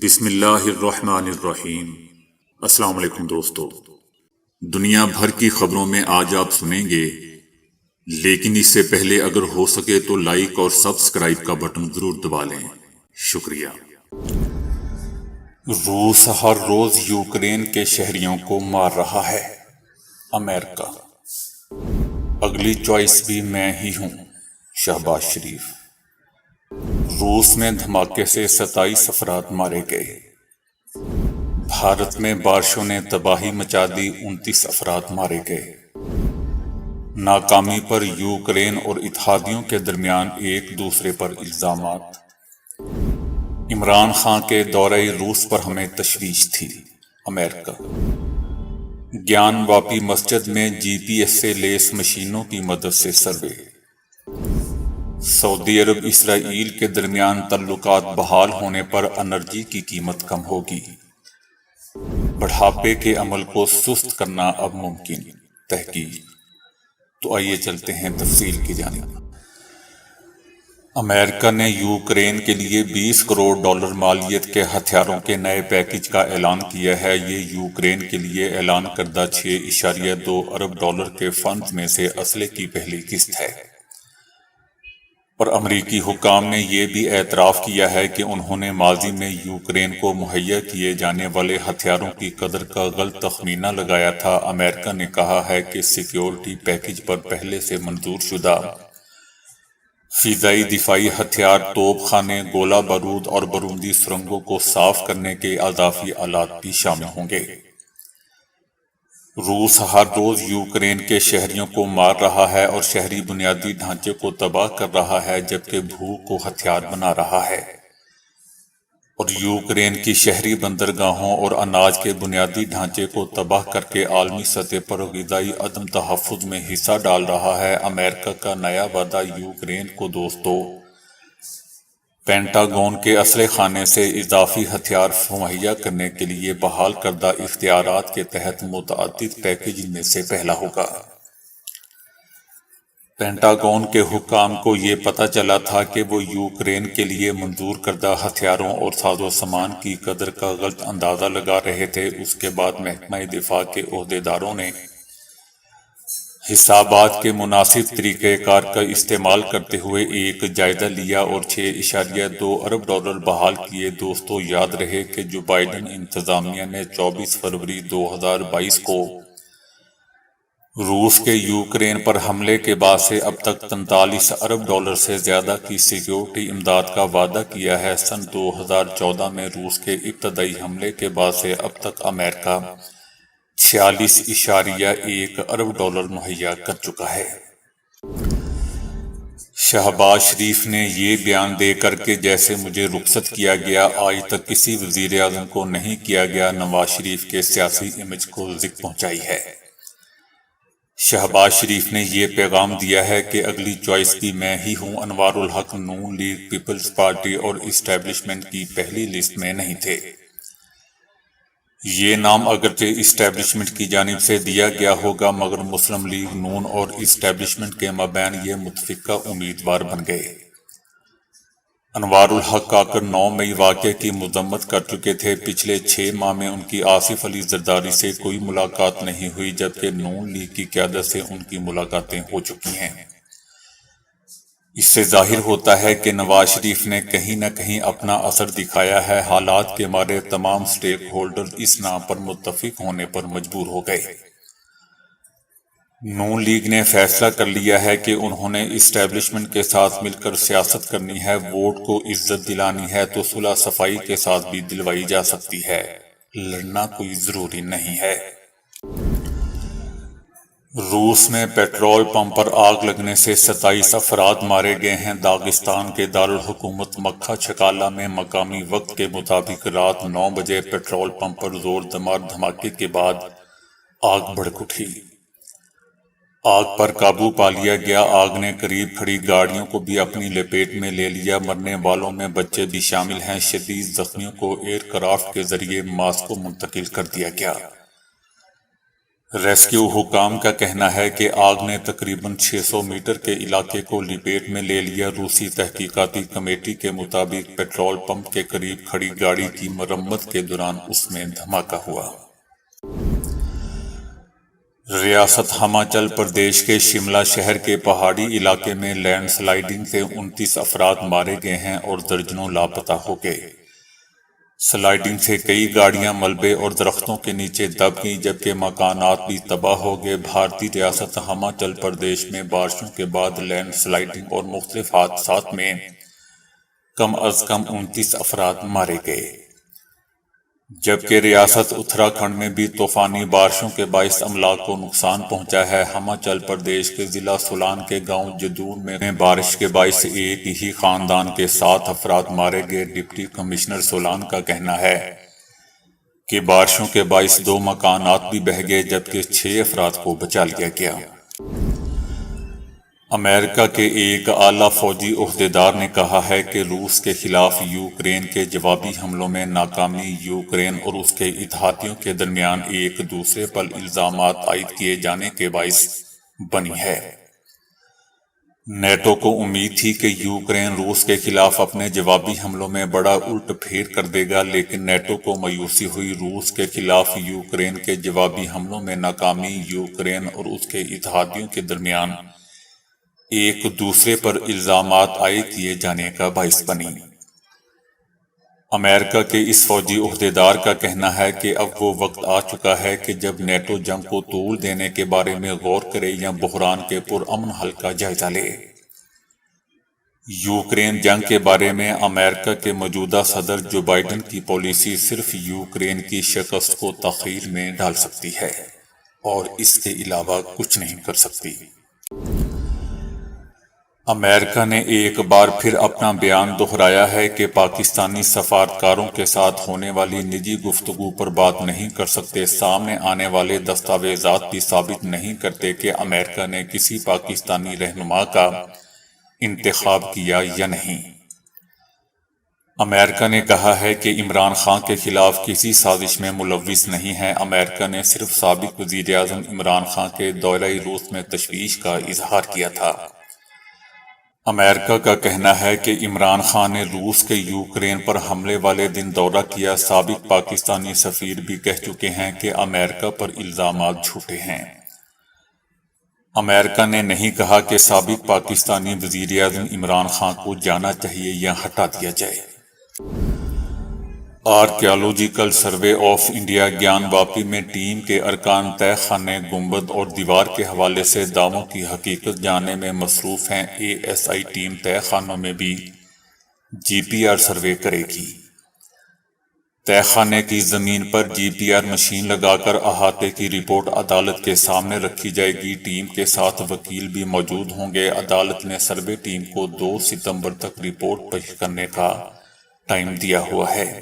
بسم اللہ الرحمن الرحیم۔ السلام علیکم دوستو، دنیا بھر کی خبروں میں آج آپ سنیں گے، لیکن اس سے پہلے اگر ہو سکے تو لائک اور سبسکرائب کا بٹن ضرور دبا لیں۔ شکریہ۔ روس ہر روز یوکرین کے شہریوں کو مار رہا ہے۔ امریکہ، اگلی چوائس بھی میں ہی ہوں۔ شہباز شریف۔ روس میں دھماکے سے 27 افراد مارے گئے۔ بھارت میں بارشوں نے تباہی مچا دی، 29 افراد مارے گئے۔ ناکامی پر یوکرین اور اتحادیوں کے درمیان ایک دوسرے پر الزامات۔ عمران خان کے دورہ روس پر ہمیں تشویش تھی۔ امریکہ۔ گیان واپی مسجد میں جی پی ایس سے لیس مشینوں کی مدد سے سروے۔ سعودی عرب اسرائیل کے درمیان تعلقات بحال ہونے پر انرجی کی قیمت کم ہوگی۔ بڑھاپے کے عمل کو سست کرنا اب ممکن۔ تحقیق۔ تو آئیے چلتے ہیں تفصیل کی جانب۔ امریکہ نے یوکرین کے لیے $20 کروڑ مالیت کے ہتھیاروں کے نئے پیکج کا اعلان کیا ہے۔ یہ یوکرین کے لیے اعلان کردہ $6.2 ارب کے فنڈز میں سے اسلحے کی پہلی قسط ہے۔ اور امریکی حکام نے یہ بھی اعتراف کیا ہے کہ انہوں نے ماضی میں یوکرین کو مہیا کیے جانے والے ہتھیاروں کی قدر کا غلط تخمینہ لگایا تھا۔ امریکہ نے کہا ہے کہ سیکیورٹی پیکج پر پہلے سے منظور شدہ فضائی دفاعی ہتھیار، توپ خانے، گولہ بارود اور بارودی سرنگوں کو صاف کرنے کے اضافی آلات بھی شامل ہوں گے۔ روس ہر روز یوکرین کے شہریوں کو مار رہا ہے اور شہری بنیادی ڈھانچے کو تباہ کر رہا ہے، جبکہ بھوک کو ہتھیار بنا رہا ہے اور یوکرین کی شہری بندرگاہوں اور اناج کے بنیادی ڈھانچے کو تباہ کر کے عالمی سطح پر غذائی عدم تحفظ میں حصہ ڈال رہا ہے۔ امریکہ کا نیا وعدہ یوکرین کو دوستو، پینٹاگون کے اسلحے خانے سے اضافی ہتھیار مہیا کرنے کے لیے بحال کردہ اختیارات کے تحت متعدد پیکیج میں سے پہلا ہوگا۔ پینٹاگون کے حکام کو یہ پتہ چلا تھا کہ وہ یوکرین کے لیے منظور کردہ ہتھیاروں اور ساز و سامان کی قدر کا غلط اندازہ لگا رہے تھے۔ اس کے بعد محکمہ دفاع کے عہدیداروں نے حسابات کے مناسب طریقہ کار کا استعمال کرتے ہوئے ایک جائزہ لیا اور $6.2 ارب بحال کیے۔ دوستو، یاد رہے کہ جو بائیڈن انتظامیہ نے 24 فروری 2022 کو روس کے یوکرین پر حملے کے بعد سے اب تک $43 ارب سے زیادہ کی سیکیورٹی امداد کا وعدہ کیا ہے۔ سن 2014 میں روس کے ابتدائی حملے کے بعد سے اب تک امریکہ $46.1 ارب مہیا کر چکا ہے۔ شہباز شریف نے یہ بیان دے کر کہ جیسے مجھے رخصت کیا گیا، آج تک کسی وزیر اعظم کو نہیں کیا گیا، نواز شریف کے سیاسی امیج کو ضرر پہنچائی ہے۔ شہباز شریف نے یہ پیغام دیا ہے کہ اگلی چوائس بھی میں ہی ہوں۔ انوار الحق نون لیگ، پیپلز پارٹی اور اسٹیبلشمنٹ کی پہلی لسٹ میں نہیں تھے۔ یہ نام اگرچہ اسٹیبلشمنٹ کی جانب سے دیا گیا ہوگا، مگر مسلم لیگ نون اور اسٹیبلشمنٹ کے مابین یہ متفقہ امیدوار بن گئے۔ انوار الحق کاکڑ 9 مئی واقعے کی مذمت کر چکے تھے۔ پچھلے 6 ماہ میں ان کی آصف علی زرداری سے کوئی ملاقات نہیں ہوئی، جبکہ نون لیگ کی قیادت سے ان کی ملاقاتیں ہو چکی ہیں۔ اس سے ظاہر ہوتا ہے کہ نواز شریف نے کہیں نہ کہیں اپنا اثر دکھایا ہے۔ حالات کے مارے تمام سٹیک ہولڈر اس نام پر متفق ہونے پر مجبور ہو گئے۔ نون لیگ نے فیصلہ کر لیا ہے کہ انہوں نے اسٹیبلشمنٹ کے ساتھ مل کر سیاست کرنی ہے۔ ووٹ کو عزت دلانی ہے تو صلح صفائی کے ساتھ بھی دلوائی جا سکتی ہے، لڑنا کوئی ضروری نہیں ہے۔ روس میں پیٹرول پمپ پر آگ لگنے سے 27 افراد مارے گئے ہیں۔ داغستان کے دارالحکومت مکہ چھکالہ میں مقامی وقت کے مطابق رات 9 بجے پیٹرول پمپ پر زوردار دھماکے کے بعد آگ بھڑک اٹھی۔ آگ پر قابو پا لیا گیا۔ آگ نے قریب کھڑی گاڑیوں کو بھی اپنی لپیٹ میں لے لیا۔ مرنے والوں میں بچے بھی شامل ہیں۔ شدید زخمیوں کو ایئر کرافٹ کے ذریعے ماسکو منتقل کر دیا گیا۔ ریسکیو حکام کا کہنا ہے کہ آگ نے تقریباً 600 میٹر کے علاقے کو لپیٹ میں لے لیا۔ روسی تحقیقاتی کمیٹی کے مطابق پیٹرول پمپ کے قریب کھڑی گاڑی کی مرمت کے دوران اس میں دھماکہ ہوا۔ ریاست ہماچل پردیش کے شملہ شہر کے پہاڑی علاقے میں لینڈ سلائیڈنگ سے 29 افراد مارے گئے ہیں اور درجنوں لاپتہ ہو گئے۔ سلائیڈنگ سے کئی گاڑیاں ملبے اور درختوں کے نیچے دب گئیں جبکہ مکانات بھی تباہ ہو گئے۔ بھارتی ریاست ہماچل پردیش میں بارشوں کے بعد لینڈ سلائیڈنگ اور مختلف حادثات میں کم از کم 29 افراد مارے گئے، جبکہ ریاست اتراکھنڈ میں بھی طوفانی بارشوں کے باعث املاک کو نقصان پہنچا ہے۔ ہماچل پردیش کے ضلع سولان کے گاؤں جدون میں بارش کے باعث ایک ہی خاندان کے 7 افراد مارے گئے۔ ڈپٹی کمشنر سولان کا کہنا ہے کہ بارشوں کے باعث 2 مکانات بھی بہہ گئے جبکہ 6 افراد کو بچا لیا گیا۔ امریکہ کے ایک اعلیٰ فوجی عہدیدار نے کہا ہے کہ روس کے خلاف یوکرین کے جوابی حملوں میں ناکامی یوکرین اور اس کے اتحادیوں کے درمیان ایک دوسرے پر الزامات عائد کیے جانے کے باعث بنی ہے۔ نیٹو کو امید تھی کہ یوکرین روس کے خلاف اپنے جوابی حملوں میں بڑا الٹ پھیر کر دے گا، لیکن نیٹو کو مایوسی ہوئی۔ روس کے خلاف یوکرین کے جوابی حملوں میں ناکامی یوکرین اور اس کے اتحادیوں کے درمیان ایک دوسرے پر الزامات عائد کیے جانے کا باعث بنی۔ امریکہ کے اس فوجی عہدیدار کا کہنا ہے کہ اب وہ وقت آ چکا ہے کہ جب نیٹو جنگ کو طول دینے کے بارے میں غور کرے یا بحران کے پرامن حل کا جائزہ لے۔ یوکرین جنگ کے بارے میں امریکہ کے موجودہ صدر جو بائیڈن کی پالیسی صرف یوکرین کی شکست کو تاخیر میں ڈال سکتی ہے اور اس کے علاوہ کچھ نہیں کر سکتی۔ امریکہ نے ایک بار پھر اپنا بیان دہرایا ہے کہ پاکستانی سفارتکاروں کے ساتھ ہونے والی نجی گفتگو پر بات نہیں کر سکتے۔ سامنے آنے والے دستاویزات بھی ثابت نہیں کرتے کہ امریکہ نے کسی پاکستانی رہنما کا انتخاب کیا یا نہیں۔ امریکہ نے کہا ہے کہ عمران خان کے خلاف کسی سازش میں ملوث نہیں ہے۔ امریکہ نے صرف سابق وزیر اعظم عمران خان کے دورہ روس میں تشویش کا اظہار کیا تھا۔ امریکہ کا کہنا ہے کہ عمران خان نے روس کے یوکرین پر حملے والے دن دورہ کیا۔ سابق پاکستانی سفیر بھی کہہ چکے ہیں کہ امریکہ پر الزامات جھوٹے ہیں۔ امریکہ نے نہیں کہا کہ سابق پاکستانی وزیر اعظم عمران خان کو جانا چاہیے یا ہٹا دیا جائے۔ آرکیالوجیکل سروے آف انڈیا گیان واپی میں ٹیم کے ارکان تہہ خانے، گنبد اور دیوار کے حوالے سے دعووں کی حقیقت جاننے میں مصروف ہیں۔ ASI ٹیم تہہ خانوں میں بھی GPS سروے کرے گی۔ تہہ خانے کی زمین پر GPS مشین لگا کر احاطے کی رپورٹ عدالت کے سامنے رکھی جائے گی۔ ٹیم کے ساتھ وکیل بھی موجود ہوں گے۔ عدالت نے سروے ٹیم کو 2 ستمبر تک رپورٹ پیش کرنے کا ٹائم دیا ہوا ہے۔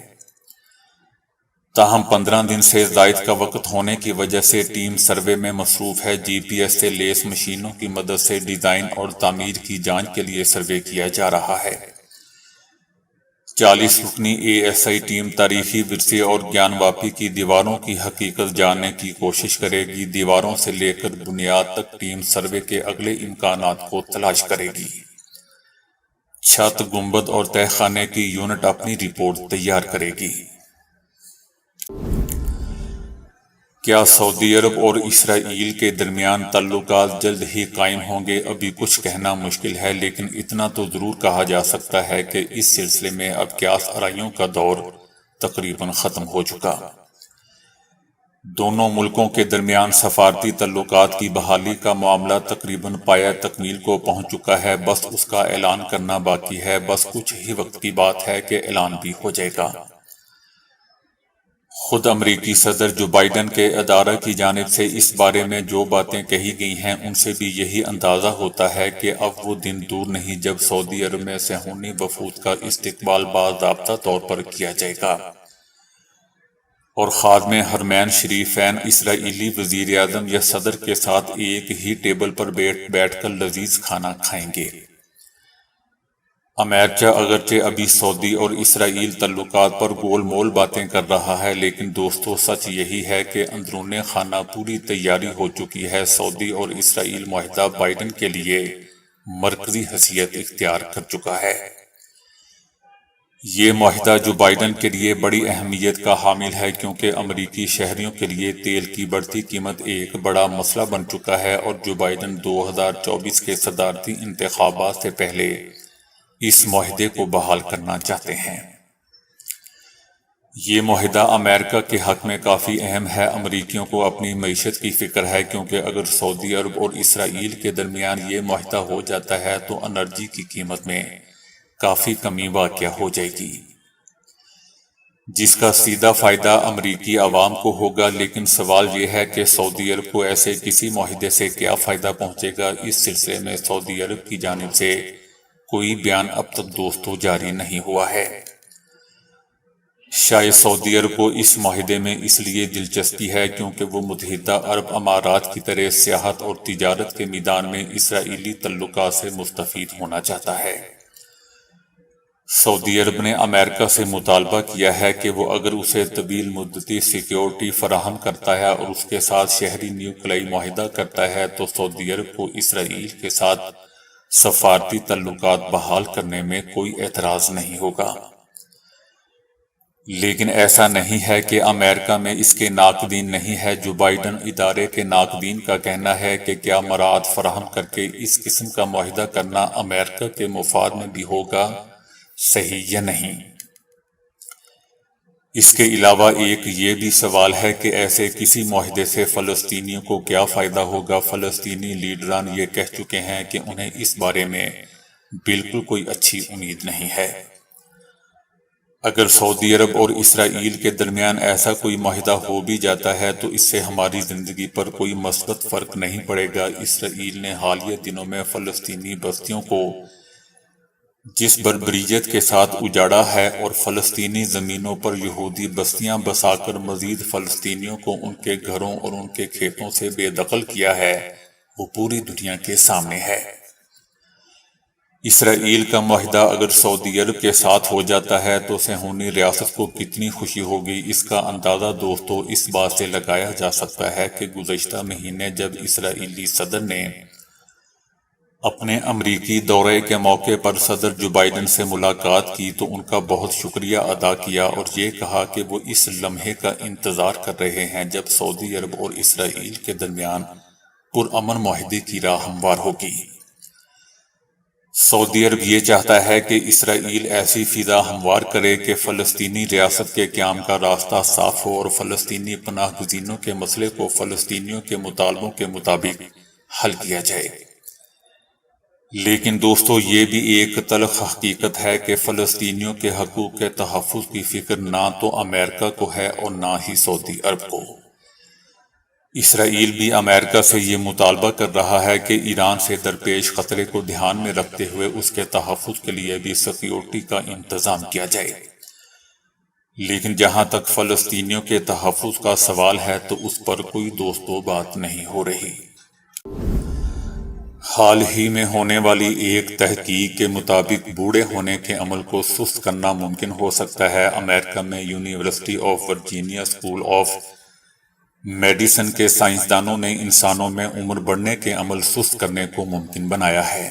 تاہم 15 دن سے زائد کا وقت ہونے کی وجہ سے ٹیم سروے میں مصروف ہے۔ GPS سے لیس مشینوں کی مدد سے ڈیزائن اور تعمیر کی جانچ کے لیے سروے کیا جا رہا ہے۔ 40 رکنی ASI ٹیم تاریخی ورثے اور گیان واپی کی دیواروں کی حقیقت جاننے کی کوشش کرے گی۔ دیواروں سے لے کر بنیاد تک ٹیم سروے کے اگلے امکانات کو تلاش کرے گی۔ چھت، گنبد اور تہہ خانے کی یونٹ اپنی رپورٹ تیار کرے گی۔ کیا سعودی عرب اور اسرائیل کے درمیان تعلقات جلد ہی قائم ہوں گے؟ ابھی کچھ کہنا مشکل ہے، لیکن اتنا تو ضرور کہا جا سکتا ہے کہ اس سلسلے میں اب قیاس آرائیوں کا دور تقریباً ختم ہو چکا۔ دونوں ملکوں کے درمیان سفارتی تعلقات کی بحالی کا معاملہ تقریباً پایہ تکمیل کو پہنچ چکا ہے، بس اس کا اعلان کرنا باقی ہے۔ بس کچھ ہی وقت کی بات ہے کہ اعلان بھی ہو جائے گا۔ خود امریکی صدر جو بائیڈن کے ادارہ کی جانب سے اس بارے میں جو باتیں کہی گئی ہیں ان سے بھی یہی اندازہ ہوتا ہے کہ اب وہ دن دور نہیں جب سعودی عرب میں صہیونی وفود کا استقبال باضابطہ طور پر کیا جائے گا اور خادم حرمین شریفین اسرائیلی وزیر اعظم یا صدر کے ساتھ ایک ہی ٹیبل پر بیٹھ کر لذیذ کھانا کھائیں گے۔ امریکہ اگرچہ ابھی سعودی اور اسرائیل تعلقات پر گول مول باتیں کر رہا ہے، لیکن دوستو سچ یہی ہے کہ اندرون خانہ پوری تیاری ہو چکی ہے۔ سعودی اور اسرائیل معاہدہ بائیڈن کے لیے مرکزی حیثیت اختیار کر چکا ہے۔ یہ معاہدہ جو بائیڈن کے لیے بڑی اہمیت کا حامل ہے، کیونکہ امریکی شہریوں کے لیے تیل کی بڑھتی قیمت ایک بڑا مسئلہ بن چکا ہے، اور جو بائیڈن 2024 کے صدارتی انتخابات سے پہلے اس معاہدے کو بحال کرنا چاہتے ہیں۔ یہ معاہدہ امریکہ کے حق میں کافی اہم ہے۔ امریکیوں کو اپنی معیشت کی فکر ہے، کیونکہ اگر سعودی عرب اور اسرائیل کے درمیان یہ معاہدہ ہو جاتا ہے تو انرجی کی قیمت میں کافی کمی واقع ہو جائے گی، جس کا سیدھا فائدہ امریکی عوام کو ہوگا۔ لیکن سوال یہ ہے کہ سعودی عرب کو ایسے کسی معاہدے سے کیا فائدہ پہنچے گا؟ اس سلسلے میں سعودی عرب کی جانب سے کوئی بیان اب تک دوستوں جاری نہیں ہوا ہے۔ شاید سعودی عرب کو اس معاہدے میں اس لیے دلچسپی ہے کیونکہ وہ متحدہ عرب امارات کی طرح سیاحت اور تجارت کے میدان میں اسرائیلی تعلقات سے مستفید ہونا چاہتا ہے۔ سعودی عرب نے امریکہ سے مطالبہ کیا ہے کہ وہ اگر اسے طویل مدتی سیکیورٹی فراہم کرتا ہے اور اس کے ساتھ شہری نیوکلیائی معاہدہ کرتا ہے تو سعودی عرب کو اسرائیل کے ساتھ سفارتی تعلقات بحال کرنے میں کوئی اعتراض نہیں ہوگا۔ لیکن ایسا نہیں ہے کہ امریکہ میں اس کے ناقدین نہیں ہے۔ جو بائیڈن ادارے کے ناقدین کا کہنا ہے کہ کیا مراعات فراہم کر کے اس قسم کا معاہدہ کرنا امریکہ کے مفاد میں بھی ہوگا، صحیح یا نہیں؟ اس کے علاوہ ایک یہ بھی سوال ہے کہ ایسے کسی معاہدے سے فلسطینیوں کو کیا فائدہ ہوگا؟ فلسطینی لیڈران یہ کہہ چکے ہیں کہ انہیں اس بارے میں بالکل کوئی اچھی امید نہیں ہے۔ اگر سعودی عرب اور اسرائیل کے درمیان ایسا کوئی معاہدہ ہو بھی جاتا ہے تو اس سے ہماری زندگی پر کوئی مثبت فرق نہیں پڑے گا۔ اسرائیل نے حالیہ دنوں میں فلسطینی بستیوں کو جس بربریت کے ساتھ اجاڑا ہے اور فلسطینی زمینوں پر یہودی بستیاں بسا کر مزید فلسطینیوں کو ان کے گھروں اور ان کے کھیتوں سے بے دخل کیا ہے، وہ پوری دنیا کے سامنے ہے۔ اسرائیل کا معاہدہ اگر سعودی عرب کے ساتھ ہو جاتا ہے تو صہیونی ریاست کو کتنی خوشی ہوگی۔ اس کا اندازہ دوستو اس بات سے لگایا جا سکتا ہے کہ گزشتہ مہینے جب اسرائیلی صدر نے اپنے امریکی دورے کے موقع پر صدر جو بائیڈن سے ملاقات کی تو ان کا بہت شکریہ ادا کیا اور یہ کہا کہ وہ اس لمحے کا انتظار کر رہے ہیں جب سعودی عرب اور اسرائیل کے درمیان پرامن معاہدے کی راہ ہموار ہوگی۔ سعودی عرب یہ چاہتا ہے کہ اسرائیل ایسی فضا ہموار کرے کہ فلسطینی ریاست کے قیام کا راستہ صاف ہو اور فلسطینی پناہ گزینوں کے مسئلے کو فلسطینیوں کے مطالبوں کے مطابق حل کیا جائے۔ لیکن دوستو یہ بھی ایک تلخ حقیقت ہے کہ فلسطینیوں کے حقوق کے تحفظ کی فکر نہ تو امریکہ کو ہے اور نہ ہی سعودی عرب کو۔ اسرائیل بھی امریکہ سے یہ مطالبہ کر رہا ہے کہ ایران سے درپیش خطرے کو دھیان میں رکھتے ہوئے اس کے تحفظ کے لیے بھی سیکیورٹی کا انتظام کیا جائے۔ لیکن جہاں تک فلسطینیوں کے تحفظ کا سوال ہے تو اس پر کوئی دوستو بات نہیں ہو رہی۔ حال ہی میں ہونے والی ایک تحقیق کے مطابق بوڑھے ہونے کے عمل کو سست کرنا ممکن ہو سکتا ہے۔ امریکہ میں university of Virginia school of medicine کے سائنسدانوں نے انسانوں میں عمر بڑھنے کے عمل سست کرنے کو ممکن بنایا ہے۔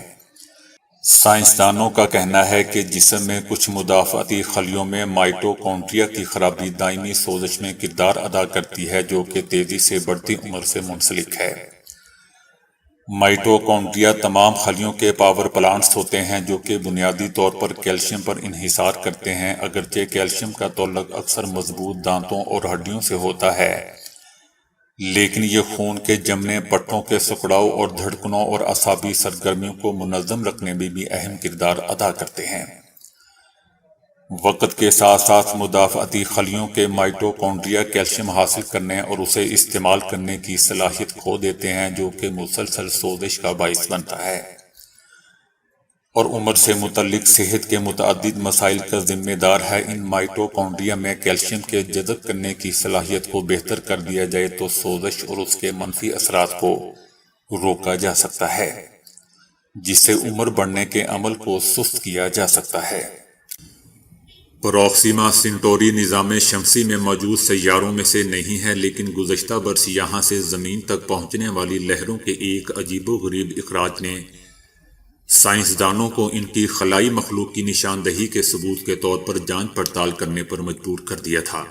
سائنسدانوں کا کہنا ہے کہ جسم میں کچھ مدافعتی خلیوں میں مائٹوکونڈریا کی خرابی دائمی سوزش میں کردار ادا کرتی ہے، جو کہ تیزی سے بڑھتی عمر سے منسلک ہے۔ مائٹوکونڈریا تمام خلیوں کے پاور پلانٹس ہوتے ہیں جو کہ بنیادی طور پر کیلشیم پر انحصار کرتے ہیں۔ اگرچہ کیلشیم کا تعلق اکثر مضبوط دانتوں اور ہڈیوں سے ہوتا ہے، لیکن یہ خون کے جمنے، پٹھوں کے سکڑاؤ اور دھڑکنوں اور اعصابی سرگرمیوں کو منظم رکھنے میں بھی اہم کردار ادا کرتے ہیں۔ وقت کے ساتھ ساتھ مدافعتی خلیوں کے مائٹوکونڈریا کیلشیم حاصل کرنے اور اسے استعمال کرنے کی صلاحیت کھو دیتے ہیں، جو کہ مسلسل سوزش کا باعث بنتا ہے اور عمر سے متعلق صحت کے متعدد مسائل کا ذمہ دار ہے۔ ان مائٹوکونڈریا میں کیلشیم کے جذب کرنے کی صلاحیت کو بہتر کر دیا جائے تو سوزش اور اس کے منفی اثرات کو روکا جا سکتا ہے۔ جس سے عمر بڑھنے کے عمل کو سست کیا جا سکتا ہے۔ پروکسیما سینٹوری نظام شمسی میں موجود سیاروں میں سے نہیں ہے، لیکن گزشتہ برس یہاں سے زمین تک پہنچنے والی لہروں کے ایک عجیب و غریب اخراج نے سائنسدانوں کو ان کی خلائی مخلوق کی نشاندہی کے ثبوت کے طور پر جانچ پڑتال کرنے پر مجبور کر دیا تھا۔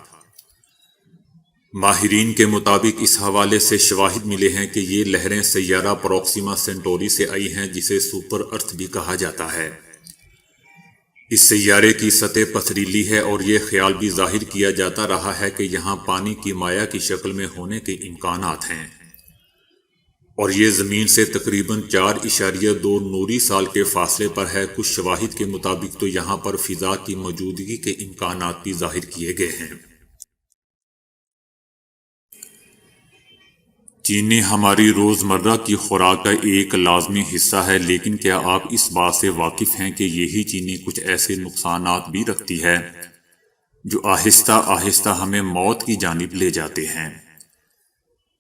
ماہرین کے مطابق اس حوالے سے شواہد ملے ہیں کہ یہ لہریں سیارہ پروکسیما سینٹوری سے آئی ہیں، جسے سپر ارتھ بھی کہا جاتا ہے۔ اس سیارے کی سطح پتھریلی ہے اور یہ خیال بھی ظاہر کیا جاتا رہا ہے کہ یہاں پانی کی مائع کی شکل میں ہونے کے امکانات ہیں، اور یہ زمین سے تقریباً 4.2 نوری سال کے فاصلے پر ہے۔ کچھ شواہد کے مطابق تو یہاں پر فضا کی موجودگی کے امکانات بھی ظاہر کیے گئے ہیں۔ چینی ہماری روزمرہ کی خوراک کا ایک لازمی حصہ ہے، لیکن کیا آپ اس بات سے واقف ہیں کہ یہی چینی کچھ ایسے نقصانات بھی رکھتی ہے جو آہستہ آہستہ ہمیں موت کی جانب لے جاتے ہیں؟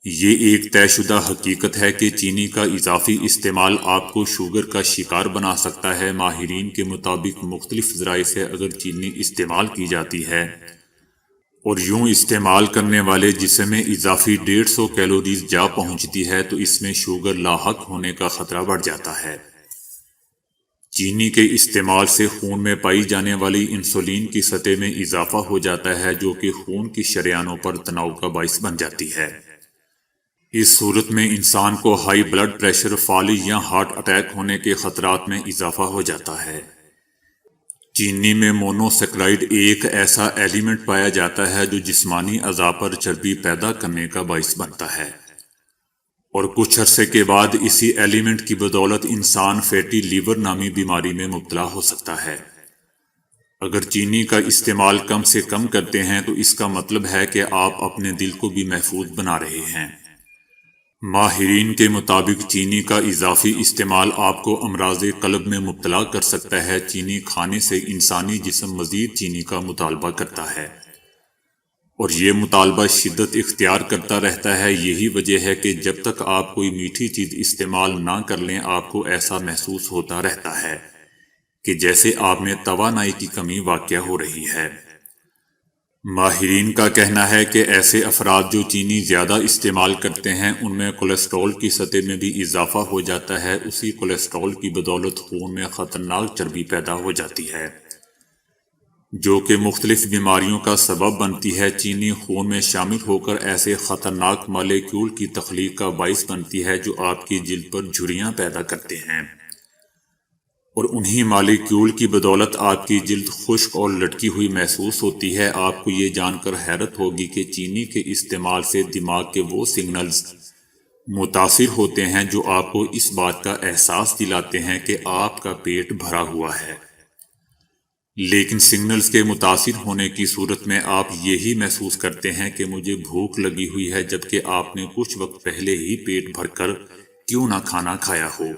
یہ ایک طے شدہ حقیقت ہے کہ چینی کا اضافی استعمال آپ کو شوگر کا شکار بنا سکتا ہے۔ ماہرین کے مطابق مختلف ذرائع سے اگر چینی استعمال کی جاتی ہے اور یوں استعمال کرنے والے جسم میں اضافی 150 کیلوریز جا پہنچتی ہے تو اس میں شوگر لاحق ہونے کا خطرہ بڑھ جاتا ہے۔ چینی کے استعمال سے خون میں پائی جانے والی انسولین کی سطح میں اضافہ ہو جاتا ہے، جو کہ خون کی شریانوں پر تناؤ کا باعث بن جاتی ہے۔ اس صورت میں انسان کو ہائی بلڈ پریشر، فالج یا ہارٹ اٹیک ہونے کے خطرات میں اضافہ ہو جاتا ہے۔ چینی میں مونوسیکرائڈ ایک ایسا ایلیمنٹ پایا جاتا ہے جو جسمانی اعضاء پر چربی پیدا کرنے کا باعث بنتا ہے، اور کچھ عرصے کے بعد اسی ایلیمنٹ کی بدولت انسان فیٹی لیور نامی بیماری میں مبتلا ہو سکتا ہے۔ اگر چینی کا استعمال کم سے کم کرتے ہیں تو اس کا مطلب ہے کہ آپ اپنے دل کو بھی محفوظ بنا رہے ہیں۔ ماہرین کے مطابق چینی کا اضافی استعمال آپ کو امراض قلب میں مبتلا کر سکتا ہے۔ چینی کھانے سے انسانی جسم مزید چینی کا مطالبہ کرتا ہے، اور یہ مطالبہ شدت اختیار کرتا رہتا ہے۔ یہی وجہ ہے کہ جب تک آپ کوئی میٹھی چیز استعمال نہ کر لیں، آپ کو ایسا محسوس ہوتا رہتا ہے کہ جیسے آپ میں توانائی کی کمی واقع ہو رہی ہے۔ ماہرین کا کہنا ہے کہ ایسے افراد جو چینی زیادہ استعمال کرتے ہیں ان میں کولیسٹرول کی سطح میں بھی اضافہ ہو جاتا ہے۔ اسی کولیسٹرول کی بدولت خون میں خطرناک چربی پیدا ہو جاتی ہے، جو کہ مختلف بیماریوں کا سبب بنتی ہے۔ چینی خون میں شامل ہو کر ایسے خطرناک مالیکیول کی تخلیق کا باعث بنتی ہے جو آپ کی جلد پر جھریاں پیدا کرتے ہیں، اور انہی مالیکیول کی بدولت آپ کی جلد خشک اور لٹکی ہوئی محسوس ہوتی ہے۔ آپ کو یہ جان کر حیرت ہوگی کہ چینی کے استعمال سے دماغ کے وہ سگنلز متاثر ہوتے ہیں جو آپ کو اس بات کا احساس دلاتے ہیں کہ آپ کا پیٹ بھرا ہوا ہے، لیکن سگنلز کے متاثر ہونے کی صورت میں آپ یہی محسوس کرتے ہیں کہ مجھے بھوک لگی ہوئی ہے، جبکہ آپ نے کچھ وقت پہلے ہی پیٹ بھر کر کیوں نہ کھانا کھایا ہو۔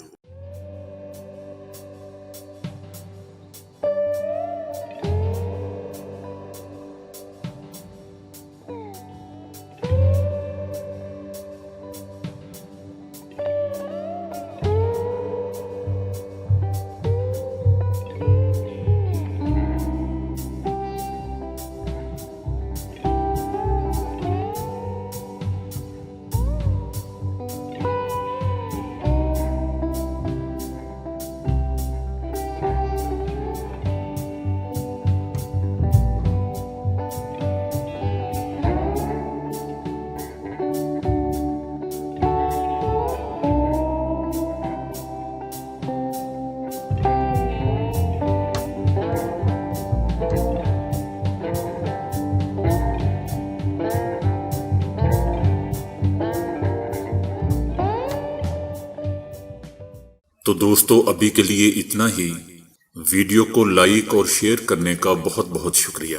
تو دوستو ابھی کے لیے اتنا ہی۔ ویڈیو کو لائک اور شیئر کرنے کا بہت بہت شکریہ۔